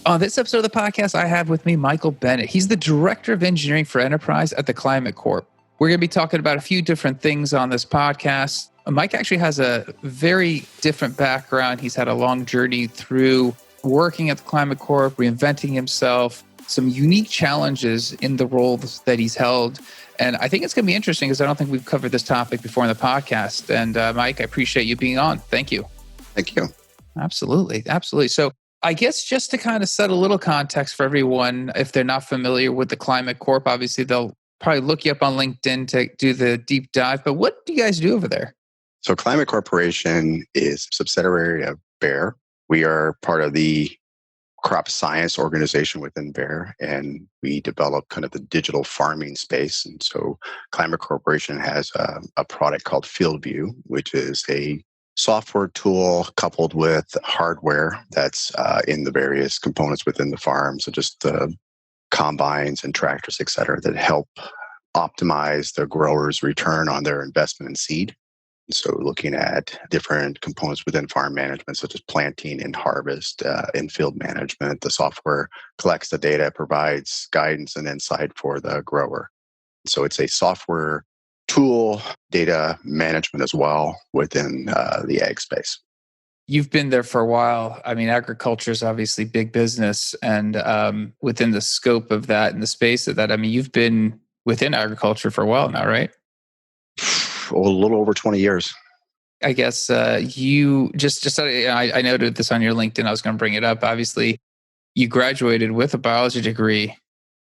On this episode of the podcast, I have with me Michael Bennett. He's the Director of Engineering for Enterprise at the Climate Corp. We're going to be talking about a few different things on this podcast. Mike actually has a very different background. He's had a long journey through working at the Climate Corp, reinventing himself, some unique challenges in the roles that he's held. And I think it's going to be interesting because I don't think we've covered this topic before in the podcast. And Mike, I appreciate you being on. Thank you. Thank you. Absolutely. So I guess just to kind of set a little context for everyone, if they're not familiar with the Climate Corp, obviously they'll probably look you up on LinkedIn to do the deep dive. But what do you guys do over there? So Climate Corporation is a subsidiary of Bayer. We are part of the crop science organization within Bayer, and we develop kind of the digital farming space. And so Climate Corporation has a product called FieldView, which is a software tool coupled with hardware that's in the various components within the farm. So just the combines and tractors, et cetera, that help optimize the grower's return on their investment in seed. So looking at different components within farm management, such as planting and harvest and field management, the software collects the data, provides guidance and insight for the grower. So it's a software tool, data management as well within the ag space. You've been there for a while. I mean, agriculture is obviously big business. And within the scope of that and the space of that, I mean, you've been within agriculture for a while now, right? A little over 20 years. I guess you I noted this on your LinkedIn. I was going to bring it up. Obviously, you graduated with a biology degree.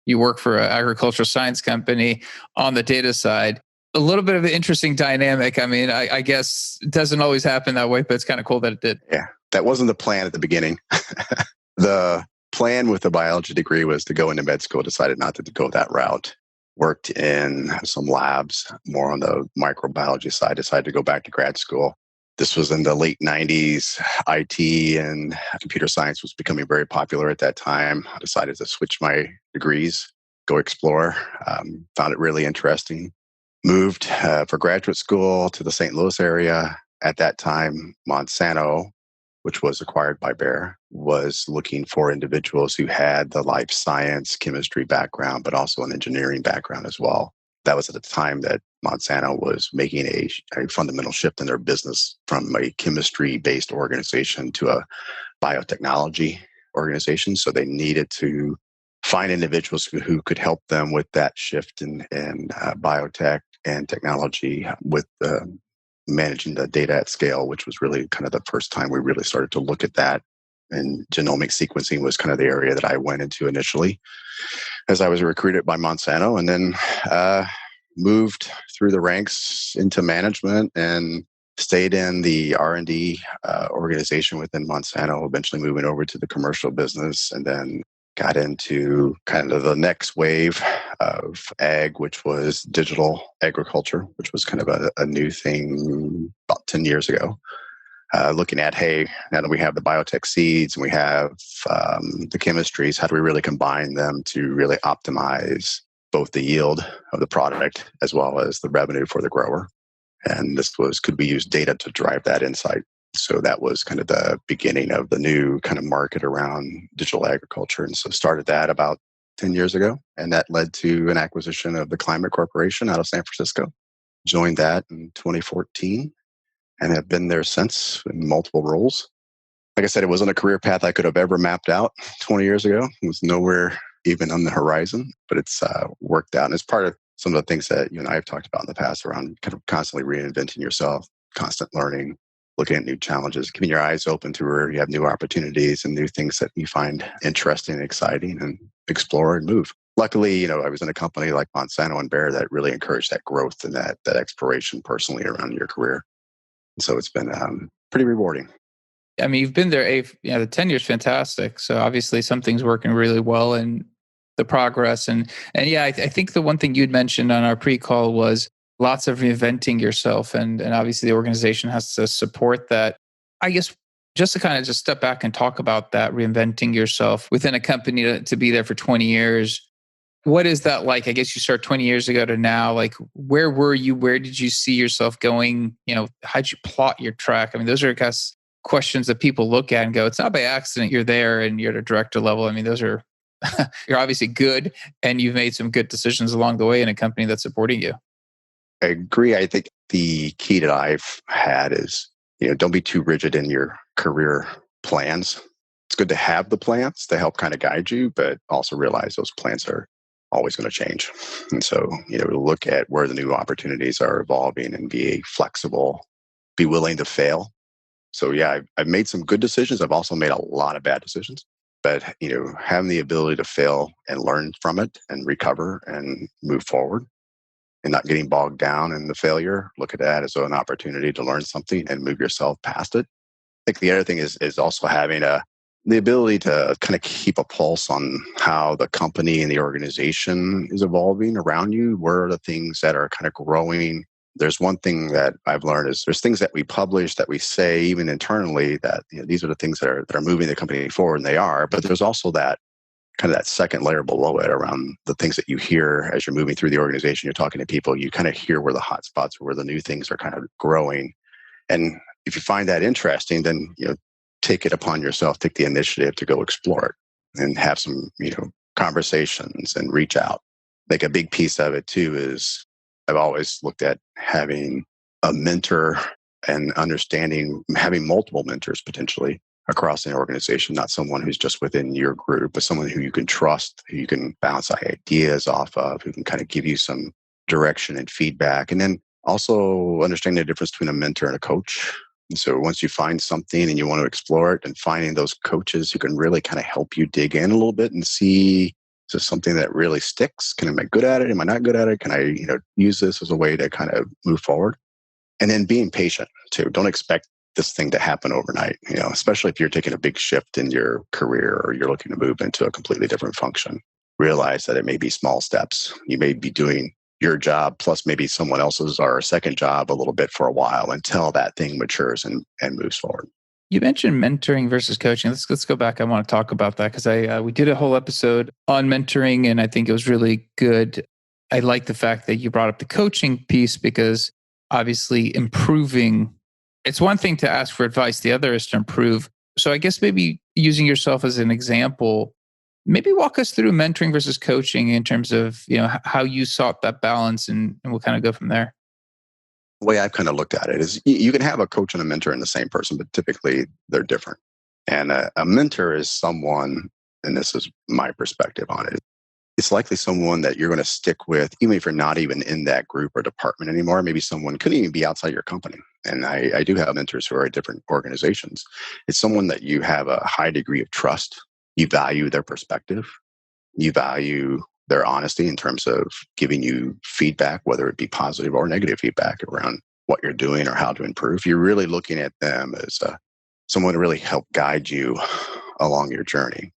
You work for an agricultural science company on the data side. A little bit of an interesting dynamic. I mean, I guess it doesn't always happen that way, but it's kind of cool that it did. Yeah, that wasn't the plan at the beginning. The plan with the biology degree was to go into med school, decided not to go that route. Worked in some labs, more on the microbiology side, decided to go back to grad school. This was in the late 90s. IT and computer science was becoming very popular at that time. I decided to switch my degrees, go explore. Found it really interesting. Moved for graduate school to the St. Louis area. At that time, Monsanto, which was acquired by Bayer, was looking for individuals who had the life science, chemistry background, but also an engineering background as well. That was at the time that Monsanto was making a fundamental shift in their business from a chemistry-based organization to a biotechnology organization. So they needed to find individuals who could help them with that shift in biotech and technology with managing the data at scale, which was really kind of the first time we really started to look at that. And genomic sequencing was kind of the area that I went into initially as I was recruited by Monsanto, and then moved through the ranks into management and stayed in the R&D organization within Monsanto, eventually moving over to the commercial business, and then got into kind of the next wave of ag, which was digital agriculture, which was kind of a new thing about 10 years ago. Looking at, hey, now that we have the biotech seeds and we have the chemistries, how do we really combine them to really optimize both the yield of the product as well as the revenue for the grower? And could we use data to drive that insight? So that was kind of the beginning of the new kind of market around digital agriculture. And so started that about 10 years ago. And that led to an acquisition of the Climate Corporation out of San Francisco. Joined that in 2014 and have been there since in multiple roles. Like I said, it wasn't a career path I could have ever mapped out 20 years ago. It was nowhere even on the horizon, but it's worked out. And it's part of some of the things that you and I have talked about in the past around kind of constantly reinventing yourself, constant learning, looking at new challenges, keeping your eyes open to where you have new opportunities and new things that you find interesting and exciting, and explore and move. Luckily, I was in a company like Monsanto and Bayer that really encouraged that growth and that exploration personally around your career. And so it's been pretty rewarding. I mean, you've been there, the 10 years, fantastic. So obviously something's working really well and the progress. And yeah, I think the one thing you'd mentioned on our pre-call was lots of reinventing yourself. And obviously the organization has to support that. I guess just to kind of just step back and talk about that, reinventing yourself within a company to be there for 20 years. What is that like? I guess you start 20 years ago to now. Like, where were you? Where did you see yourself going? How'd you plot your track? I mean, those are, I guess, questions that people look at and go, it's not by accident you're there and you're at a director level. I mean, those are, you're obviously good and you've made some good decisions along the way in a company that's supporting you. I agree. I think the key that I've had is, don't be too rigid in your career plans. It's good to have the plans to help kind of guide you, but also realize those plans are always going to change. And so, look at where the new opportunities are evolving and be flexible, be willing to fail. So yeah, I've made some good decisions. I've also made a lot of bad decisions, but having the ability to fail and learn from it and recover and move forward and not getting bogged down in the failure, look at that as an opportunity to learn something and move yourself past it. I think the other thing is also having the ability to kind of keep a pulse on how the company and the organization is evolving around you. Where are the things that are kind of growing? There's one thing that I've learned is there's things that we publish, that we say even internally, that these are the things that are moving the company forward, and they are. But there's also that kind of that second layer below it around the things that you hear as you're moving through the organization. You're talking to people, you kind of hear where the hot spots, where the new things are kind of growing. And if you find that interesting, then take it upon yourself, take the initiative to go explore it and have some conversations and reach out. Like a big piece of it too is I've always looked at having a mentor and understanding, having multiple mentors potentially across an organization, not someone who's just within your group, but someone who you can trust, who you can bounce ideas off of, who can kind of give you some direction and feedback. And then also understanding the difference between a mentor and a coach. And so once you find something and you want to explore it, and finding those coaches who can really kind of help you dig in a little bit and see, is this something that really sticks? Can I be good at it? Am I not good at it? Can I use this as a way to kind of move forward? And then being patient too. Don't expect this thing to happen overnight, especially if you're taking a big shift in your career or you're looking to move into a completely different function. Realize that it may be small steps. You may be doing your job plus maybe someone else's or a second job a little bit for a while until that thing matures and moves forward. You mentioned mentoring versus coaching. Let's go back. I want to talk about that because we did a whole episode on mentoring, and I think it was really good. I like the fact that you brought up the coaching piece because obviously improving. It's one thing to ask for advice; the other is to improve. So I guess maybe using yourself as an example, maybe walk us through mentoring versus coaching in terms of how you sought that balance, and we'll kind of go from there. The way I've kind of looked at it is you can have a coach and a mentor in the same person, but typically they're different. And a mentor is someone, and this is my perspective on it, it's likely someone that you're going to stick with, even if you're not even in that group or department anymore. Maybe someone couldn't even be outside your company. And I do have mentors who are at different organizations. It's someone that you have a high degree of trust. You value their perspective. You value their honesty in terms of giving you feedback, whether it be positive or negative feedback around what you're doing or how to improve. You're really looking at them as someone to really help guide you along your journey.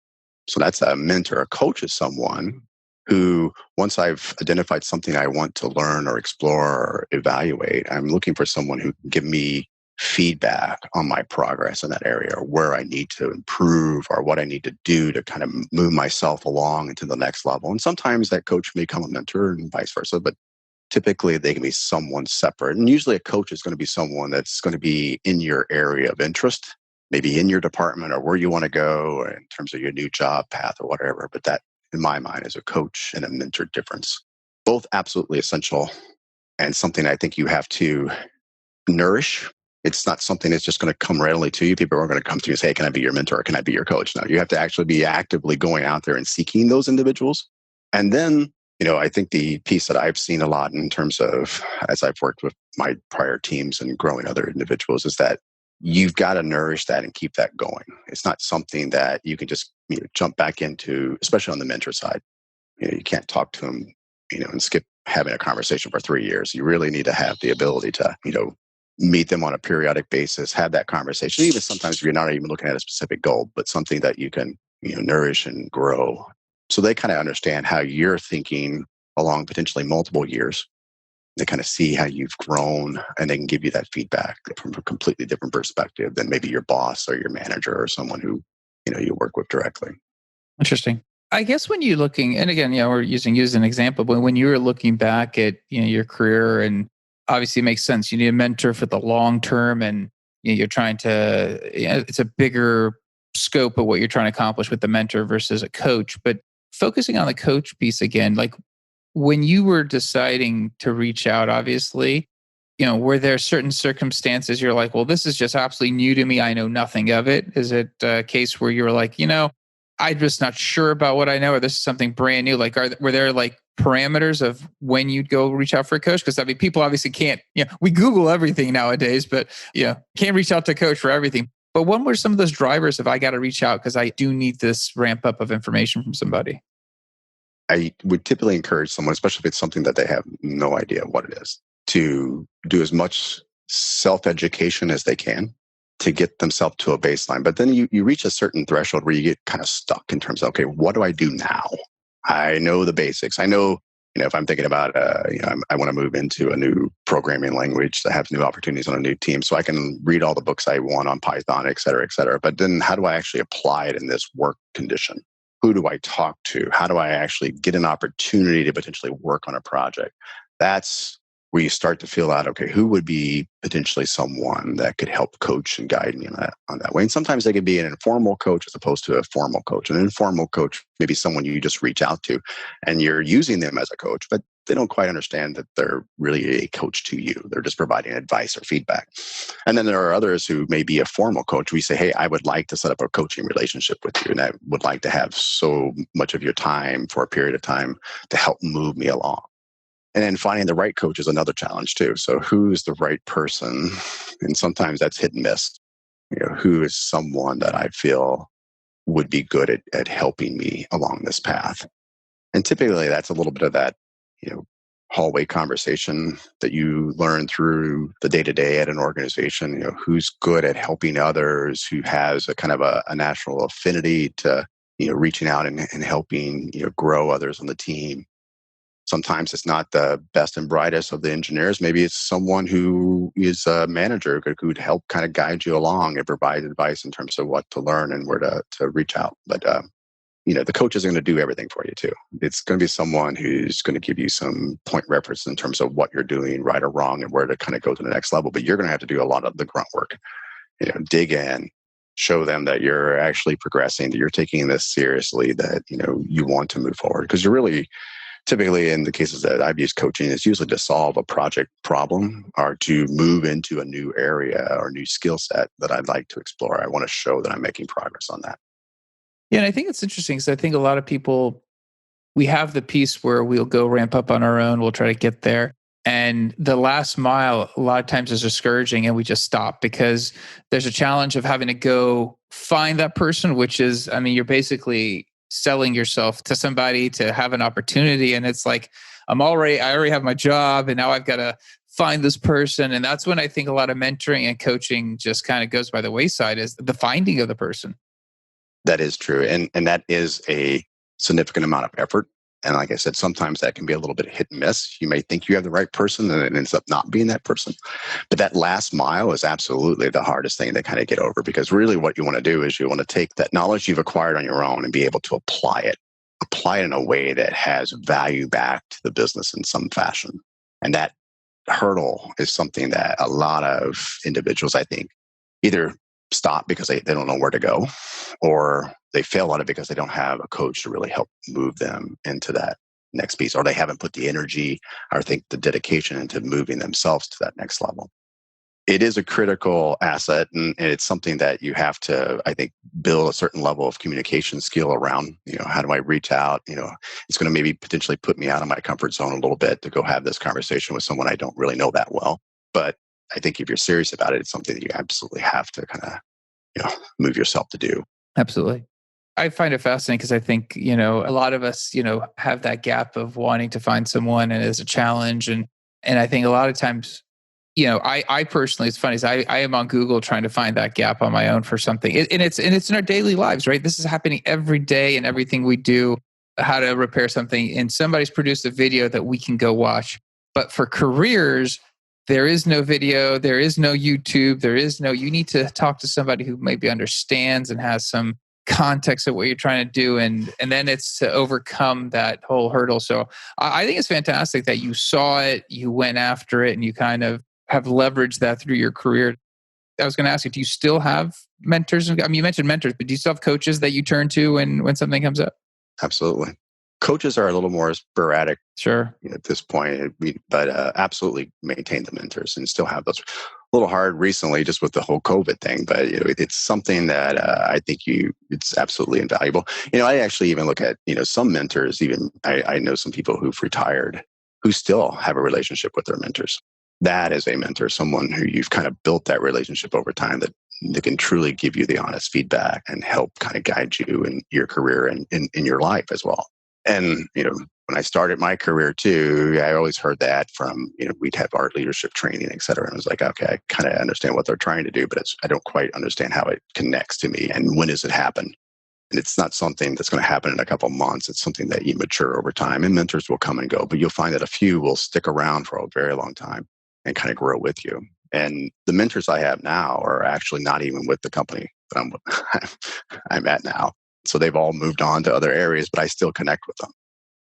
So that's a mentor. A coach is someone who, once I've identified something I want to learn or explore or evaluate, I'm looking for someone who can give me feedback on my progress in that area, or where I need to improve or what I need to do to kind of move myself along into the next level. And sometimes that coach may become a mentor and vice versa, but typically they can be someone separate. And usually a coach is going to be someone that's going to be in your area of interest, maybe in your department or where you want to go or in terms of your new job path or whatever. But that, in my mind, is a coach and a mentor difference. Both absolutely essential and something I think you have to nourish. It's not something that's just going to come readily to you. People aren't going to come to you and say, hey, can I be your mentor? Or can I be your coach? No, you have to actually be actively going out there and seeking those individuals. And then, I think the piece that I've seen a lot in terms of, as I've worked with my prior teams and growing other individuals, is that you've got to nourish that and keep that going. It's not something that you can just jump back into, especially on the mentor side. You can't talk to them, and skip having a conversation for 3 years. You really need to have the ability to, meet them on a periodic basis, have that conversation. Even sometimes if you're not even looking at a specific goal, but something that you can, nourish and grow. So they kind of understand how you're thinking along potentially multiple years. They kind of see how you've grown, and they can give you that feedback from a completely different perspective than maybe your boss or your manager or someone who, you work with directly. Interesting. I guess when you're looking, and again, we're using you as an example, but when you were looking back at your career, and obviously it makes sense, you need a mentor for the long term, and You're trying to, it's a bigger scope of what you're trying to accomplish with the mentor versus a coach. But focusing on the coach piece again, like when you were deciding to reach out, obviously, were there certain circumstances you're like, well, this is just absolutely new to me. I know nothing of it. Is it a case where you were like, I'm just not sure about what I know, or this is something brand new? Like, were there like parameters of when you'd go reach out for a coach? Because I mean, people obviously can't, we Google everything nowadays, but can't reach out to a coach for everything. But what were some of those drivers if I got to reach out because I do need this ramp up of information from somebody? I would typically encourage someone, especially if it's something that they have no idea what it is, to do as much self-education as they can to get themselves to a baseline. But then you reach a certain threshold where you get kind of stuck in terms of, okay, what do I do now? I know the basics. I know, if I'm thinking about, I want to move into a new programming language that has new opportunities on a new team. So I can read all the books I want on Python, et cetera, et cetera. But then how do I actually apply it in this work condition? Who do I talk to? How do I actually get an opportunity to potentially work on a project? That's where you start to feel out, okay, who would be potentially someone that could help coach and guide me on that way? And sometimes they could be an informal coach as opposed to a formal coach. An informal coach may be someone you just reach out to and you're using them as a coach, but they don't quite understand that they're really a coach to you. They're just providing advice or feedback. And then there are others who may be a formal coach. We say, hey, I would like to set up a coaching relationship with you, and I would like to have so much of your time for a period of time to help move me along. And then finding the right coach is another challenge too. So who's the right person? And sometimes that's hit and miss. Who is someone that I feel would be good at helping me along this path? And typically that's a little bit of that, hallway conversation that you learn through the day-to-day at an organization. Who's good at helping others, who has a kind of a natural affinity to, reaching out and helping, grow others on the team. Sometimes it's not the best and brightest of the engineers. Maybe it's someone who is a manager who could help kind of guide you along and provide advice in terms of what to learn and where to reach out. But, the coach is going to do everything for you too. It's going to be someone who's going to give you some point reference in terms of what you're doing right or wrong and where to kind of go to the next level. But you're going to have to do a lot of the grunt work, dig in, show them that you're actually progressing, that you're taking this seriously, that, you want to move forward. Because you're really, typically in the cases that I've used coaching, it's usually to solve a project problem or to move into a new area or new skill set that I'd like to explore. I want to show that I'm making progress on that. Yeah, and I think it's interesting because I think a lot of people, we have the piece where we'll go ramp up on our own, we'll try to get there. And the last mile, a lot of times is discouraging and we just stop because there's a challenge of having to go find that person, which is, I mean, you're basically selling yourself to somebody to have an opportunity. And it's like, I already have my job and now I've got to find this person. And that's when I think a lot of mentoring and coaching just kind of goes by the wayside, is the finding of the person. That is true. And that is a significant amount of effort. And like I said, sometimes that can be a little bit hit and miss. You may think you have the right person and it ends up not being that person. But that last mile is absolutely the hardest thing to kind of get over, because really what you want to do is you want to take that knowledge you've acquired on your own and be able to apply it in a way that has value back to the business in some fashion. And that hurdle is something that a lot of individuals, I think, either stop because they don't know where to go, or they fail at it because they don't have a coach to really help move them into that next piece, or they haven't put the energy or I think the dedication into moving themselves to that next level. It is a critical asset, and it's something that you have to, I think, build a certain level of communication skill around. How do I reach out? It's going to maybe potentially put me out of my comfort zone a little bit to go have this conversation with someone I don't really know that well. But I think if you're serious about it, it's something that you absolutely have to kind of, move yourself to do. Absolutely. I find it fascinating because I think, a lot of us, have that gap of wanting to find someone and it's a challenge. And I think a lot of times, I personally, it's funny, is I am on Google trying to find that gap on my own for something. And it's in our daily lives, right? This is happening every day in everything we do, how to repair something. And somebody's produced a video that we can go watch. But for careers, there is no video, there is no YouTube, you need to talk to somebody who maybe understands and has some context of what you're trying to do. And then it's to overcome that whole hurdle. So I think it's fantastic that you saw it, you went after it, and you kind of have leveraged that through your career. I was going to ask you, do you still have mentors? I mean, you mentioned mentors, but do you still have coaches that you turn to when something comes up? Absolutely. Coaches are a little more sporadic Sure. at this point, but absolutely maintain the mentors and still have those. A little hard recently just with the whole COVID thing, but it's something that I think it's absolutely invaluable. I actually even look at, some mentors, even I know some people who've retired who still have a relationship with their mentors. That is a mentor, someone who you've kind of built that relationship over time that can truly give you the honest feedback and help kind of guide you in your career and in your life as well. And, when I started my career too, I always heard that from, we'd have art leadership training, et cetera. And I was like, okay, I kind of understand what they're trying to do, but I don't quite understand how it connects to me and when does it happen? And it's not something that's going to happen in a couple of months. It's something that you mature over time, and mentors will come and go, but you'll find that a few will stick around for a very long time and kind of grow with you. And the mentors I have now are actually not even with the company that I'm at now. So they've all moved on to other areas, but I still connect with them.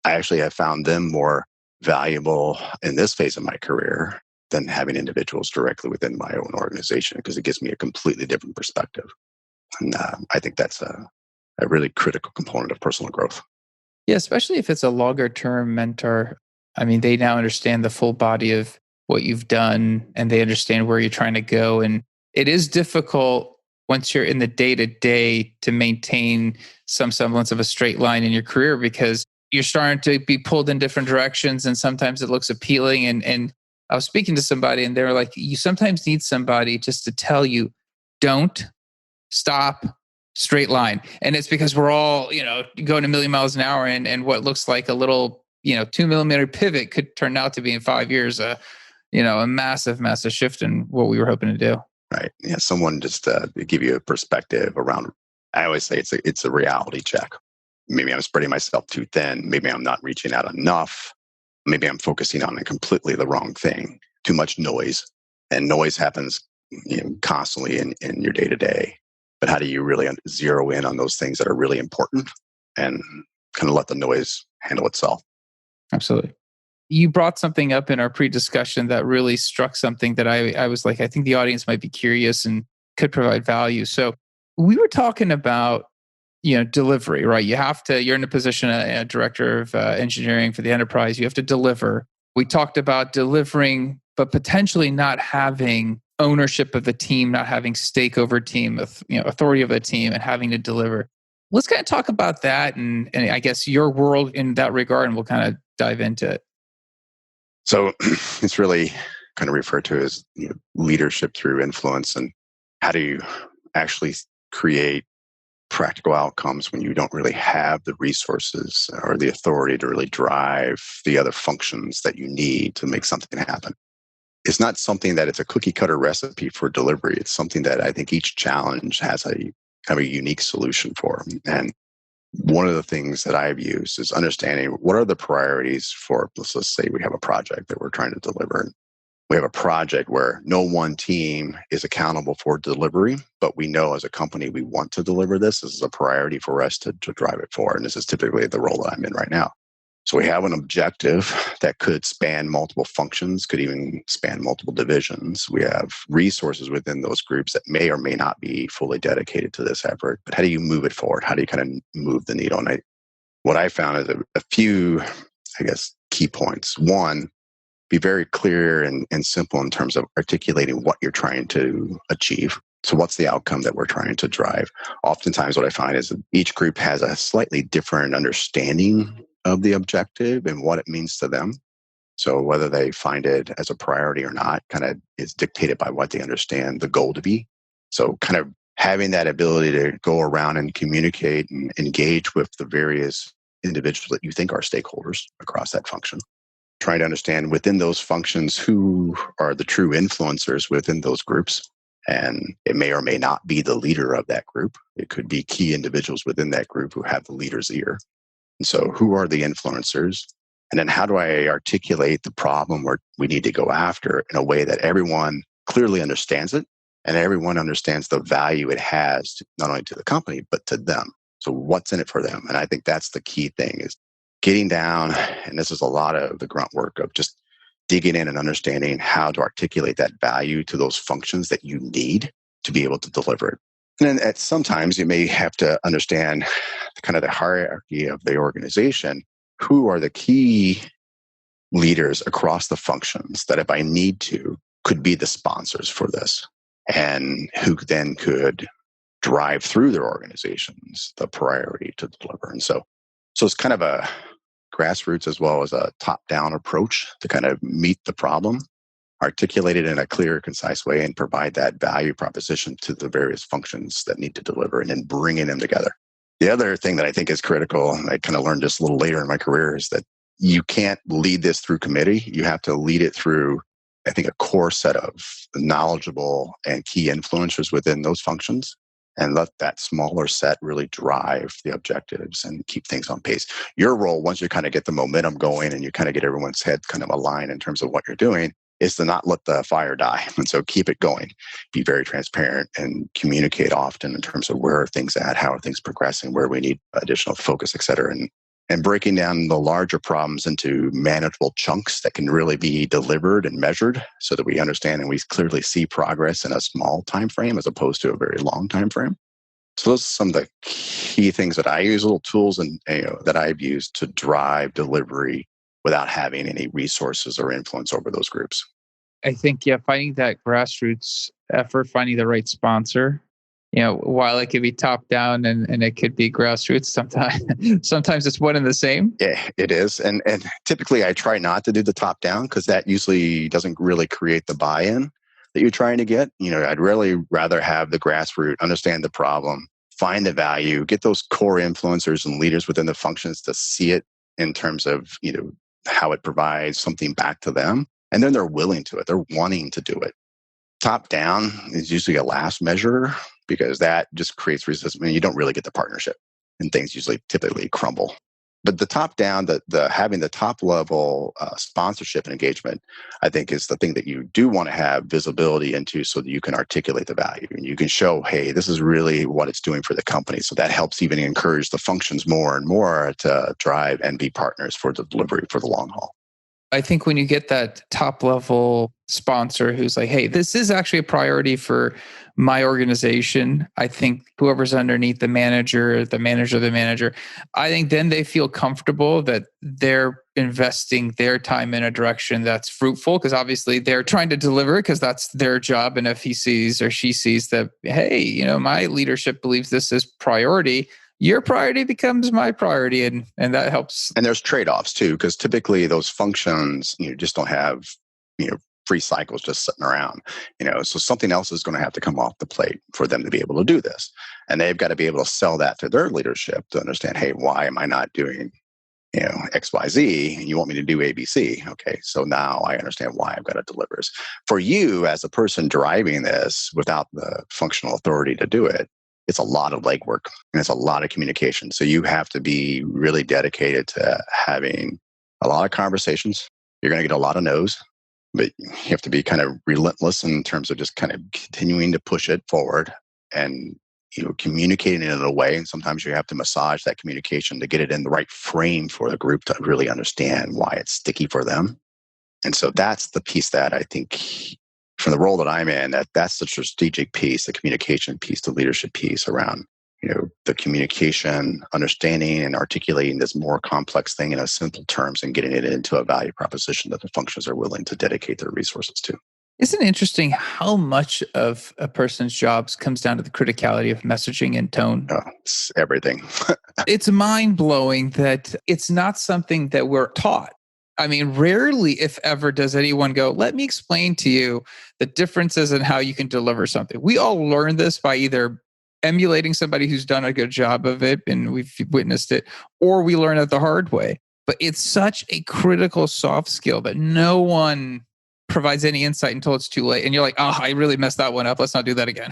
I actually have found them more valuable in this phase of my career than having individuals directly within my own organization, because it gives me a completely different perspective. And I think that's a really critical component of personal growth. Yeah, especially if it's a longer term mentor. I mean, they now understand the full body of what you've done and they understand where you're trying to go. And it is difficult once you're in the day to day to maintain some semblance of a straight line in your career, because you're starting to be pulled in different directions and sometimes it looks appealing. And I was speaking to somebody and they were like, you sometimes need somebody just to tell you, don't stop, straight line. And it's because we're all, going a million miles an hour, and what looks like a little, 2 millimeter pivot could turn out to be in 5 years, a massive, massive shift in what we were hoping to do. Right. Yeah. Someone just to give you a perspective around, I always say it's a reality check. Maybe I'm spreading myself too thin. Maybe I'm not reaching out enough. Maybe I'm focusing on completely the wrong thing. Too much noise. And noise happens constantly in your day to day. But how do you really zero in on those things that are really important and kind of let the noise handle itself? Absolutely. You brought something up in our pre-discussion that really struck something that I was like, I think the audience might be curious and could provide value. So we were talking about, delivery, right? You're in a position, a director of engineering for the enterprise. You have to deliver. We talked about delivering, but potentially not having ownership of the team, not having stake over team, authority of the team, and having to deliver. Let's kind of talk about that, and I guess your world in that regard, and we'll kind of dive into it. So it's really kind of referred to as leadership through influence, and how do you actually create practical outcomes when you don't really have the resources or the authority to really drive the other functions that you need to make something happen. It's not something that it's a cookie cutter recipe for delivery. It's something that I think each challenge has a kind of a unique solution for. And one of the things that I've used is understanding what are the priorities for, let's say we have a project that we're trying to deliver. We have a project where no one team is accountable for delivery, but we know as a company we want to deliver this. This is a priority for us to drive it forward. And this is typically the role that I'm in right now. So we have an objective that could span multiple functions, could even span multiple divisions. We have resources within those groups that may or may not be fully dedicated to this effort. But how do you move it forward? How do you kind of move the needle? And what I found is a few, I guess, key points. One, be very clear and simple in terms of articulating what you're trying to achieve. So what's the outcome that we're trying to drive? Oftentimes what I find is that each group has a slightly different understanding of the objective and what it means to them. So whether they find it as a priority or not kind of is dictated by what they understand the goal to be. So kind of having that ability to go around and communicate and engage with the various individuals that you think are stakeholders across that function. Trying to understand within those functions who are the true influencers within those groups. And it may or may not be the leader of that group. It could be key individuals within that group who have the leader's ear. And so who are the influencers? And then how do I articulate the problem where we need to go after in a way that everyone clearly understands it and everyone understands the value it has to, not only to the company, but to them. So what's in it for them? And I think that's the key thing is getting down, and this is a lot of the grunt work of just digging in and understanding how to articulate that value to those functions that you need to be able to deliver it. And then sometimes you may have to understand kind of the hierarchy of the organization. Who are the key leaders across the functions that, if I need to, could be the sponsors for this, and who then could drive through their organizations the priority to deliver. And so it's kind of a grassroots as well as a top-down approach to kind of meet the problem, articulate it in a clear, concise way, and provide that value proposition to the various functions that need to deliver, and then bringing them together. The other thing that I think is critical, and I kind of learned this a little later in my career, is that you can't lead this through committee. You have to lead it through, I think, a core set of knowledgeable and key influencers within those functions, and let that smaller set really drive the objectives and keep things on pace. Your role, once you kind of get the momentum going and you kind of get everyone's head kind of aligned in terms of what you're doing, is to not let the fire die. And so keep it going. Be very transparent and communicate often in terms of where are things at, how are things progressing, where we need additional focus, et cetera. And breaking down the larger problems into manageable chunks that can really be delivered and measured so that we understand and we clearly see progress in a small time frame as opposed to a very long time frame. So those are some of the key things that I use, little tools and that I've used to drive delivery without having any resources or influence over those groups. I think, finding that grassroots effort, finding the right sponsor, while it could be top down and it could be grassroots, sometimes it's one and the same. Yeah, it is. And typically I try not to do the top down because that usually doesn't really create the buy-in that you're trying to get. I'd really rather have the grassroots understand the problem, find the value, get those core influencers and leaders within the functions to see it in terms of, how it provides something back to them. And then they're willing to it. They're wanting to do it. Top down is usually a last measure because that just creates resistance. I mean, you don't really get the partnership and things typically crumble. But the top down, the having the top level sponsorship and engagement, I think is the thing that you do want to have visibility into so that you can articulate the value and you can show, hey, this is really what it's doing for the company. So that helps even encourage the functions more and more to drive and be partners for the delivery for the long haul. I think when you get that top level sponsor who's like, hey, this is actually a priority for my organization. I think whoever's underneath the manager, I think then they feel comfortable that they're investing their time in a direction that's fruitful because obviously they're trying to deliver because that's their job. And if he sees or she sees that, hey, my leadership believes this is priority, your priority becomes my priority, and that helps. And there's trade-offs too, because typically those functions, just don't have, free cycles just sitting around, so something else is going to have to come off the plate for them to be able to do this. And they've got to be able to sell that to their leadership to understand, hey, why am I not doing, X, Y, Z, and you want me to do A, B, C. Okay. So now I understand why I've got to deliver this. For you as a person driving this without the functional authority to do it, it's a lot of legwork and it's a lot of communication. So you have to be really dedicated to having a lot of conversations. You're going to get a lot of no's, but you have to be kind of relentless in terms of just kind of continuing to push it forward and, communicating it in a way. And sometimes you have to massage that communication to get it in the right frame for the group to really understand why it's sticky for them. And so that's the piece that I think from the role that I'm in, that's the strategic piece, the communication piece, the leadership piece around, the communication, understanding and articulating this more complex thing in a simple terms and getting it into a value proposition that the functions are willing to dedicate their resources to. Isn't it interesting how much of a person's jobs comes down to the criticality of messaging and tone? Oh, it's everything. It's mind-blowing that it's not something that we're taught. I mean, rarely, if ever, does anyone go, let me explain to you the differences in how you can deliver something. We all learn this by either emulating somebody who's done a good job of it, and we've witnessed it, or we learn it the hard way. But it's such a critical soft skill that no one provides any insight until it's too late. And you're like, oh, I really messed that one up. Let's not do that again.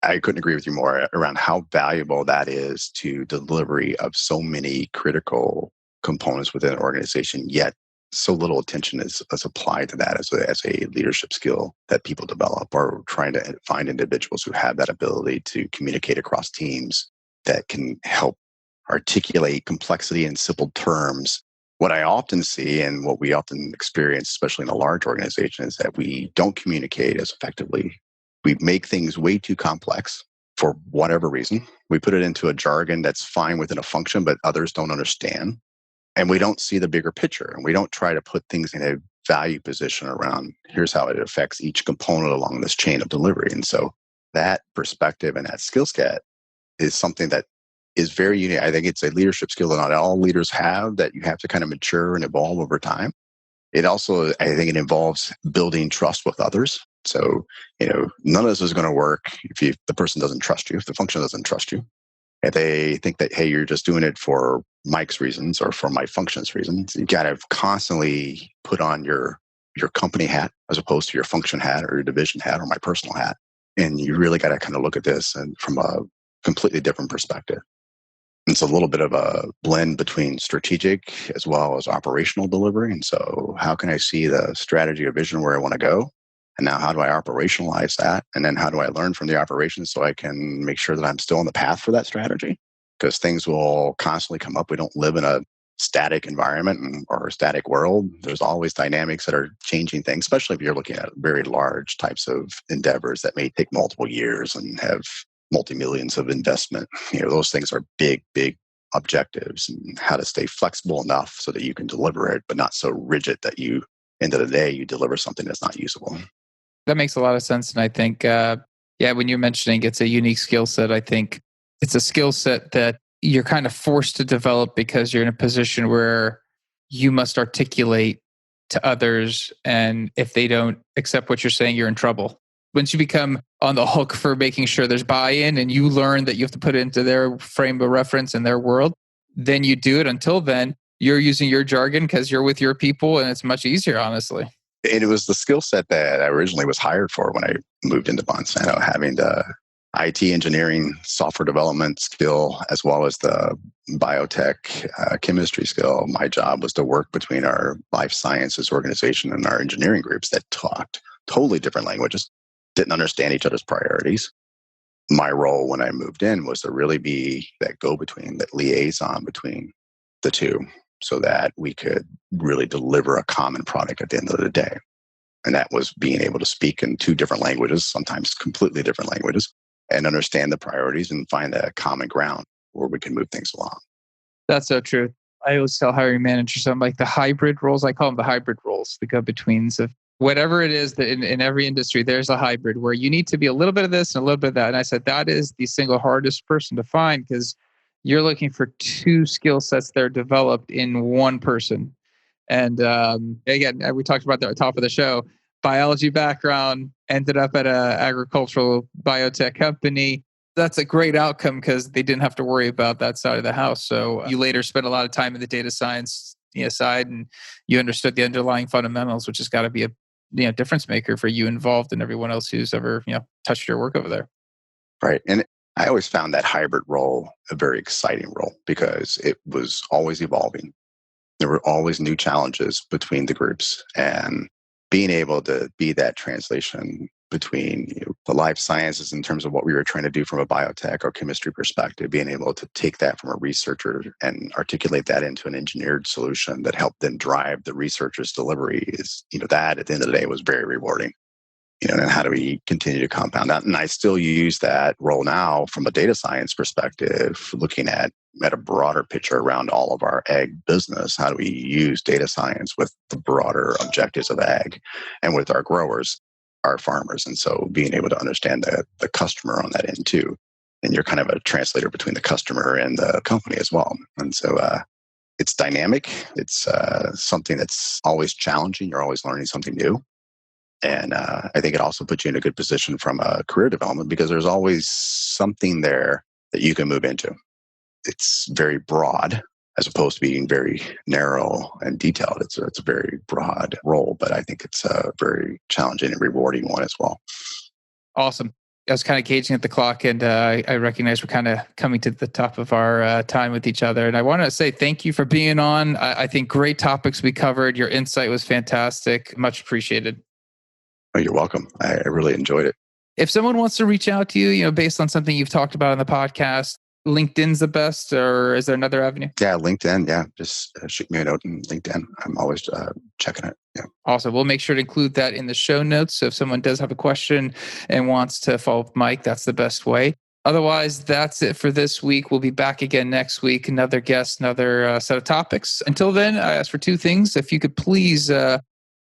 I couldn't agree with you more around how valuable that is to delivery of so many critical components within an organization, yet so little attention is applied to that as a leadership skill that people develop, or trying to find individuals who have that ability to communicate across teams that can help articulate complexity in simple terms. What I often see and what we often experience, especially in a large organization, is that we don't communicate as effectively We make things way too complex for whatever reason. We put it into a jargon that's fine within a function, but others don't understand. And we don't see the bigger picture. And we don't try to put things in a value position around here's how it affects each component along this chain of delivery. And so that perspective and that skill set is something that is very unique. I think it's a leadership skill that not all leaders have, that you have to kind of mature and evolve over time. It also, I think it involves building trust with others. So, none of this is going to work if the person doesn't trust you, if the function doesn't trust you. If they think that, hey, you're just doing it for Mike's reasons or for my function's reasons, you got to constantly put on your company hat as opposed to your function hat or your division hat or my personal hat. And you really got to kind of look at this and from a completely different perspective. It's a little bit of a blend between strategic as well as operational delivery. And so how can I see the strategy or vision where I want to go? And now how do I operationalize that? And then how do I learn from the operations so I can make sure that I'm still on the path for that strategy? Because things will constantly come up. We don't live in a static environment or a static world. There's always dynamics that are changing things, especially if you're looking at very large types of endeavors that may take multiple years and have multi-millions of investment. Those things are big, big objectives, and how to stay flexible enough so that you can deliver it, but not so rigid that end of the day, you deliver something that's not usable. That makes a lot of sense. And I think, when you're mentioning it's a unique skill set, I think it's a skill set that you're kind of forced to develop because you're in a position where you must articulate to others. And if they don't accept what you're saying, you're in trouble. Once you become on the hook for making sure there's buy-in and you learn that you have to put it into their frame of reference in their world, then you do it. Until then, you're using your jargon because you're with your people, and it's much easier, honestly. And it was the skill set that I originally was hired for when I moved into Monsanto, having the IT engineering, software development skill, as well as the biotech chemistry skill. My job was to work between our life sciences organization and our engineering groups that talked totally different languages, didn't understand each other's priorities. My role when I moved in was to really be that go-between, that liaison between the two, so that we could really deliver a common product at the end of the day. And that was being able to speak in two different languages, sometimes completely different languages, and understand the priorities and find a common ground where we can move things along. That's so true. I always tell hiring managers, I'm like the hybrid roles, I call them the hybrid roles, the go-betweens of whatever it is that in every industry, there's a hybrid where you need to be a little bit of this and a little bit of that. And I said, that is the single hardest person to find because you're looking for two skill sets that are developed in one person. And again, we talked about that at the top of the show, biology background, ended up at an agricultural biotech company. That's a great outcome because they didn't have to worry about that side of the house. So you later spent a lot of time in the data science side, and you understood the underlying fundamentals, which has got to be a difference maker for you involved and everyone else who's ever touched your work over there. Right. And I always found that hybrid role a very exciting role because it was always evolving. There were always new challenges between the groups, and being able to be that translation between the life sciences in terms of what we were trying to do from a biotech or chemistry perspective, being able to take that from a researcher and articulate that into an engineered solution that helped then drive the researcher's delivery is, that at the end of the day was very rewarding. And how do we continue to compound that? And I still use that role now from a data science perspective, looking at a broader picture around all of our ag business. How do we use data science with the broader objectives of ag and with our growers, our farmers? And so being able to understand the customer on that end too. And you're kind of a translator between the customer and the company as well. And so it's dynamic. It's something that's always challenging. You're always learning something new. And I think it also puts you in a good position from a career development because there's always something there that you can move into. It's very broad as opposed to being very narrow and detailed. It's a very broad role, but I think it's a very challenging and rewarding one as well. Awesome. I was kind of gauging at the clock, and I recognize we're kind of coming to the top of our time with each other. And I want to say thank you for being on. I think great topics we covered. Your insight was fantastic. Much appreciated. Oh, you're welcome. I really enjoyed it. If someone wants to reach out to you, based on something you've talked about on the podcast, LinkedIn's the best, or is there another avenue? Yeah, LinkedIn. Yeah, just shoot me a note in LinkedIn. I'm always checking it. Yeah. Awesome. We'll make sure to include that in the show notes. So if someone does have a question and wants to follow up with Mike, that's the best way. Otherwise, that's it for this week. We'll be back again next week. Another guest, another set of topics. Until then, I ask for two things. If you could please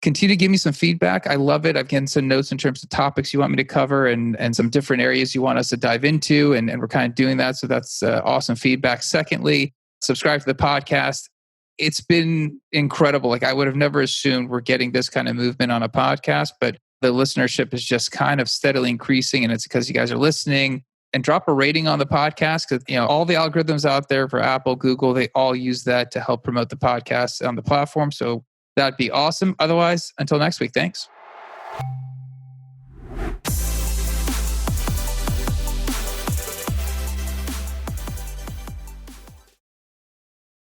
continue to give me some feedback. I love it. I've given some notes in terms of topics you want me to cover and some different areas you want us to dive into. And we're kind of doing that. So that's awesome feedback. Secondly, subscribe to the podcast. It's been incredible. Like I would have never assumed we're getting this kind of movement on a podcast, but the listenership is just kind of steadily increasing. And it's because you guys are listening. And drop a rating on the podcast because all the algorithms out there for Apple, Google, they all use that to help promote the podcast on the platform. So that'd be awesome. Otherwise, until next week, thanks.